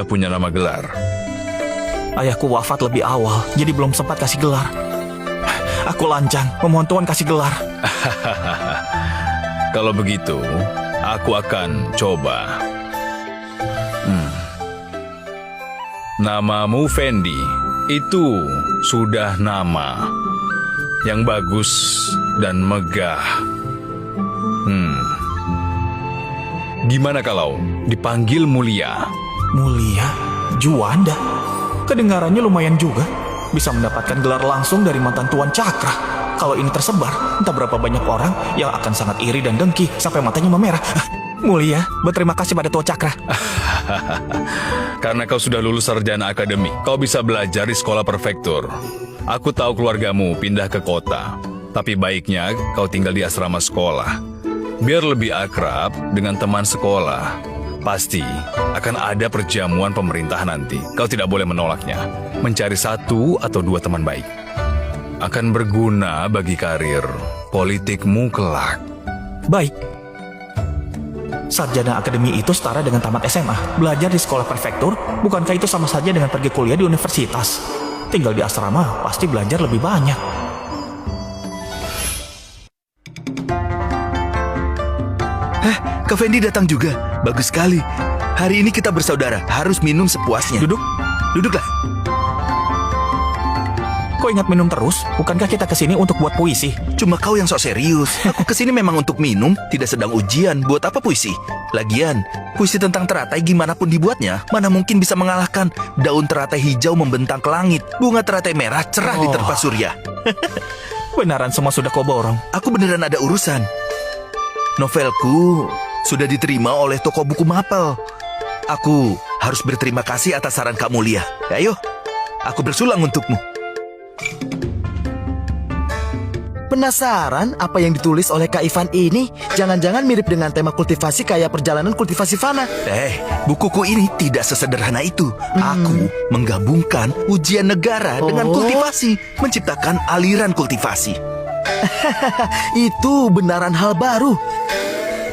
punya nama gelar. Ayahku wafat lebih awal, jadi belum sempat kasih gelar. Aku lancang, memohon Tuan kasih gelar. Kalau begitu, aku akan coba. Namamu Fendi, itu sudah nama yang bagus dan megah. Gimana kalau dipanggil Mulia? Mulia? Juanda? Kedengarannya lumayan juga. Bisa mendapatkan gelar langsung dari mantan Tuan Cakra. Kalau ini tersebar, entah berapa banyak orang yang akan sangat iri dan dengki sampai matanya memerah. Mulia, berterima kasih pada Tuan Cakra. Karena kau sudah lulus sarjana akademik, kau bisa belajar di sekolah prefektur. Aku tahu keluargamu pindah ke kota, tapi baiknya kau tinggal di asrama sekolah. Biar lebih akrab dengan teman sekolah. Pasti akan ada perjamuan pemerintah nanti. Kau tidak boleh menolaknya. Mencari 1 atau 2 teman baik akan berguna bagi karir politikmu kelak. Baik. Sarjana akademi itu setara dengan tamat SMA. Belajar di sekolah prefektur, bukankah itu sama saja dengan pergi kuliah di universitas? Tinggal di asrama, pasti belajar lebih banyak. Kak Fendi datang juga. Bagus sekali. Hari ini kita bersaudara. Harus minum sepuasnya. Duduklah. Kok ingat minum terus? Bukankah kita kesini untuk buat puisi? Cuma kau yang sok serius. Aku kesini memang untuk minum, tidak sedang ujian. Buat apa puisi? Lagian, puisi tentang teratai gimana pun dibuatnya, mana mungkin bisa mengalahkan daun teratai hijau membentang ke langit, bunga teratai merah cerah di terpa surya. Benaran semua sudah kau borong. Aku beneran ada urusan. Novelku sudah diterima oleh toko buku Mapel. Aku harus berterima kasih atas saran Kak Mulia. Ayo, aku bersulang untukmu. Penasaran apa yang ditulis oleh Kak Ivan ini? Jangan-jangan mirip dengan tema kultivasi kayak perjalanan kultivasi Fana. Bukuku ini tidak sesederhana itu. Aku menggabungkan ujian negara dengan kultivasi, menciptakan aliran kultivasi. Itu benaran hal baru.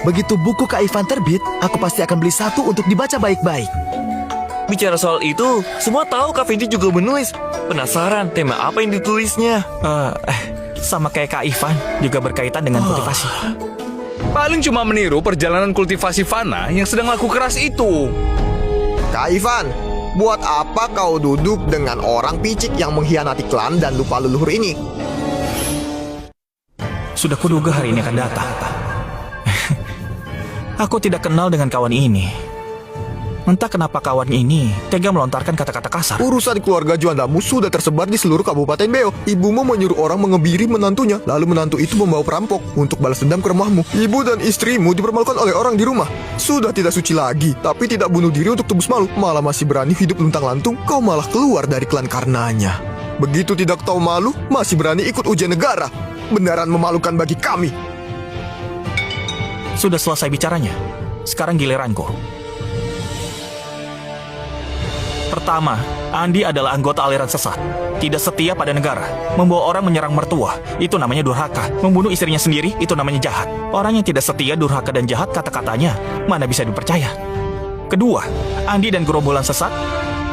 Begitu buku Kak Ivan terbit, aku pasti akan beli 1 untuk dibaca baik-baik. Bicara soal itu, semua tahu Kak Fendi juga menulis. Penasaran tema apa yang ditulisnya? Sama kayak Kak Ivan, juga berkaitan dengan kultivasi. Paling cuma meniru perjalanan kultivasi Fana yang sedang laku keras itu. Kak Ivan, buat apa kau duduk dengan orang picik yang mengkhianati klan dan lupa leluhur ini? Sudah kuduga hari ini akan datang. Aku tidak kenal dengan kawan ini. Entah kenapa kawan ini tega melontarkan kata-kata kasar. Urusan keluarga Juandamu sudah tersebar di seluruh Kabupaten Beo. Ibumu menyuruh orang mengebiri menantunya, lalu menantu itu membawa perampok untuk balas dendam ke rumahmu. Ibu dan istrimu dipermalukan oleh orang di rumah. Sudah tidak suci lagi, tapi tidak bunuh diri untuk tebus malu. Malah masih berani hidup luntang-lantung, kau malah keluar dari klan karenanya. Begitu tidak tahu malu, masih berani ikut ujian negara. Beneran memalukan bagi kami. Sudah selesai bicaranya. Sekarang giliranku. Pertama, Andi adalah anggota aliran sesat. Tidak setia pada negara. Membawa orang menyerang mertua, itu namanya durhaka. Membunuh istrinya sendiri, itu namanya jahat. Orang yang tidak setia, durhaka, dan jahat kata-katanya, mana bisa dipercaya. Kedua, Andi dan gerombolan sesat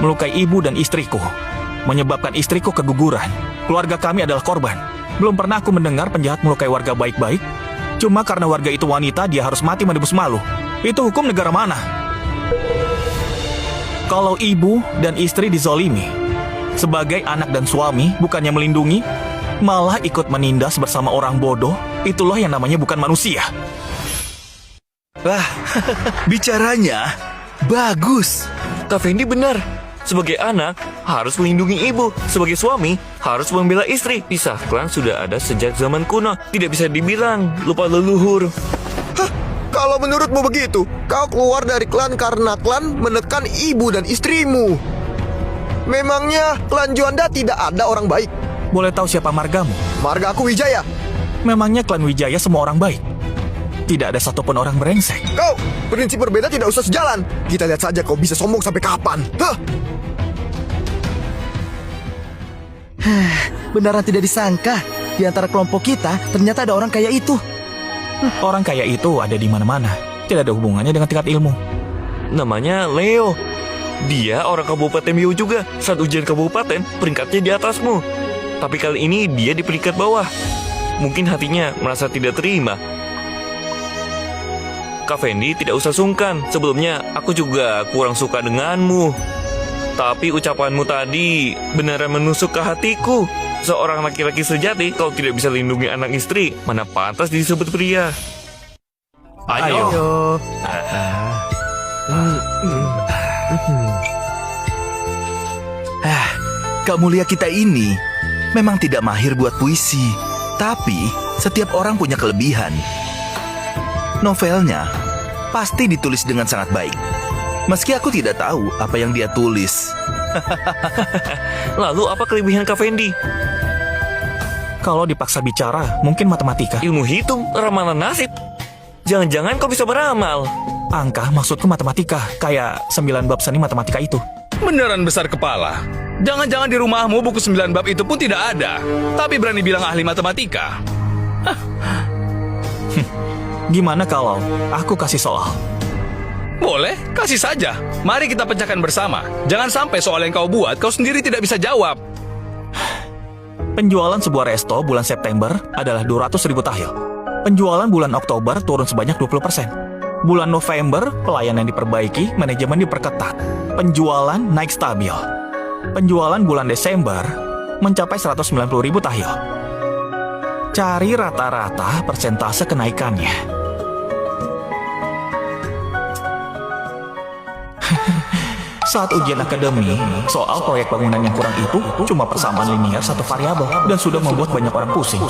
melukai ibu dan istriku. Menyebabkan istriku keguguran. Keluarga kami adalah korban. Belum pernah aku mendengar penjahat melukai warga baik-baik. Cuma karena warga itu wanita, dia harus mati menebus malu. Itu hukum negara mana? Kalau ibu dan istri dizolimi, sebagai anak dan suami bukannya melindungi, malah ikut menindas bersama orang bodoh, itulah yang namanya bukan manusia. Wah, bicaranya bagus. Kak Fendi benar. Sebagai anak, harus melindungi ibu. Sebagai suami, harus membela istri. Pisah klan sudah ada sejak zaman kuno. Tidak bisa dibilang lupa leluhur. Kalau menurutmu begitu, kau keluar dari klan karena klan menekan ibu dan istrimu. Memangnya klan Juanda tidak ada orang baik? Boleh tahu siapa margamu? Marga aku Wijaya. Memangnya klan Wijaya semua orang baik? Tidak ada satupun orang brengsek. Kau, prinsip berbeda tidak usah sejalan. Kita lihat saja kau bisa sombong sampai kapan. Benaran tidak disangka, di antara kelompok kita ternyata ada orang kayak itu. Orang kaya itu ada di mana-mana. Tidak ada hubungannya dengan tingkat ilmu. Namanya Leo. Dia orang Kabupaten Beo juga. Saat ujian kabupaten, peringkatnya di atasmu. Tapi kali ini dia di peringkat bawah. Mungkin hatinya merasa tidak terima. Kak Fendi tidak usah sungkan. Sebelumnya aku juga kurang suka denganmu. Tapi ucapanmu tadi beneran menusuk ke hatiku. Seorang laki-laki sejati kalau tidak bisa lindungi anak istri, mana pantas disebut pria. Ayo. Kak Mulia kita ini memang tidak mahir buat puisi. Tapi setiap orang punya kelebihan. Novelnya pasti ditulis dengan sangat baik. Meski aku tidak tahu apa yang dia tulis. Lalu apa kelebihan Kak Fendi? Kalau dipaksa bicara, mungkin matematika. Ilmu hitung, ramalan nasib. Jangan-jangan kau bisa beramal. Angka maksudku matematika, kayak 9 bab seni matematika itu. Beneran besar kepala. Jangan-jangan di rumahmu buku 9 bab itu pun tidak ada. Tapi berani bilang ahli matematika. Gimana kalau aku kasih soal? Boleh, kasih saja. Mari kita pecahkan bersama. Jangan sampai soal yang kau buat, kau sendiri tidak bisa jawab. Penjualan sebuah resto bulan September adalah 200.000 tahil. Penjualan bulan Oktober turun sebanyak 20%. Bulan November, pelayanan diperbaiki, manajemen diperketat. Penjualan naik stabil. Penjualan bulan Desember mencapai 190.000 tahil. Cari rata-rata persentase kenaikannya. Saat ujian akademi, soal proyek bangunan yang kurang itu cuma persamaan linear satu variabel dan sudah membuat banyak orang pusing.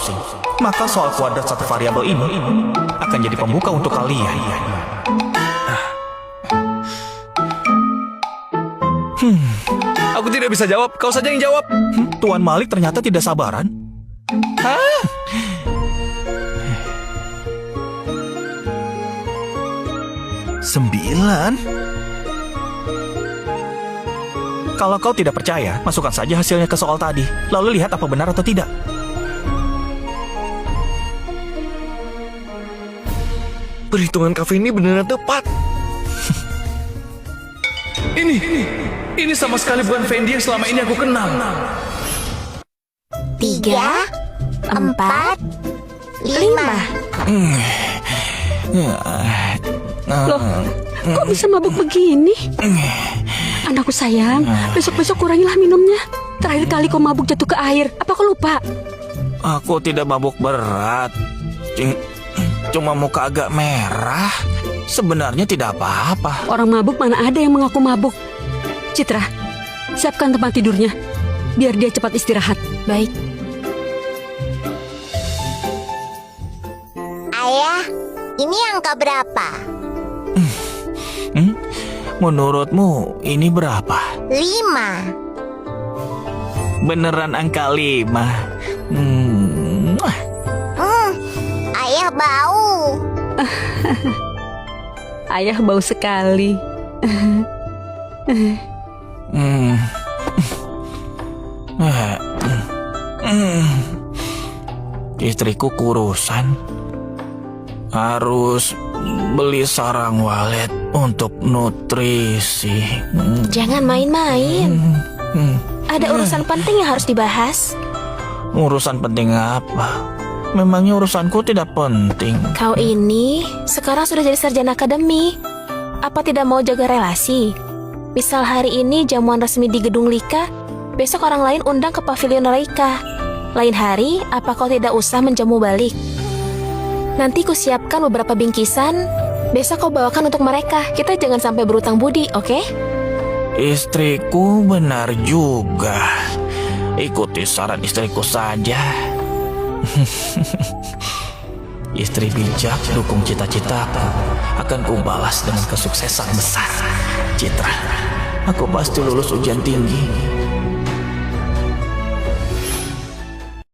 Maka soal kuadrat satu variabel ini akan jadi pembuka untuk kalian. Aku tidak bisa jawab, kau saja yang jawab. Tuan Malik ternyata tidak sabaran. Hah? Sembilan? Kalau kau tidak percaya, masukkan saja hasilnya ke soal tadi. Lalu lihat apa benar atau tidak. Perhitungan Kak Fendi beneran tepat. Ini sama sekali bukan Fendi yang selama ini aku kenal. 3, 4, 5. Loh, kok bisa mabuk begini? Anakku sayang, besok-besok kurangilah minumnya. Terakhir kali kau mabuk jatuh ke air, apa kau lupa? Aku tidak mabuk berat. Cuma muka agak merah. Sebenarnya tidak apa-apa. Orang mabuk mana ada yang mengaku mabuk. Citra, siapkan tempat tidurnya, biar dia cepat istirahat. Baik. Ayah, ini angka berapa? Menurutmu ini berapa? 5. Beneran angka 5. Ayah bau. Ayah bau sekali. Istriku kurusan. Harus beli sarang walet untuk nutrisi. Jangan main-main. Ada urusan penting yang harus dibahas. Urusan penting apa? Memangnya urusanku tidak penting. Kau ini sekarang sudah jadi sarjana akademi. Apa tidak mau jaga relasi? Misal hari ini jamuan resmi di gedung Lika, besok orang lain undang ke pavilion Laika. Lain hari, apa kau tidak usah menjamu balik? Nanti ku siapkan beberapa bingkisan. Besok kau bawakan untuk mereka. Kita jangan sampai berutang budi, oke? Istriku benar juga. Ikuti saran istriku saja. Istri bijak dukung cita-citaku. Akan kubalas dengan kesuksesan besar. Citra, aku pasti lulus ujian tinggi.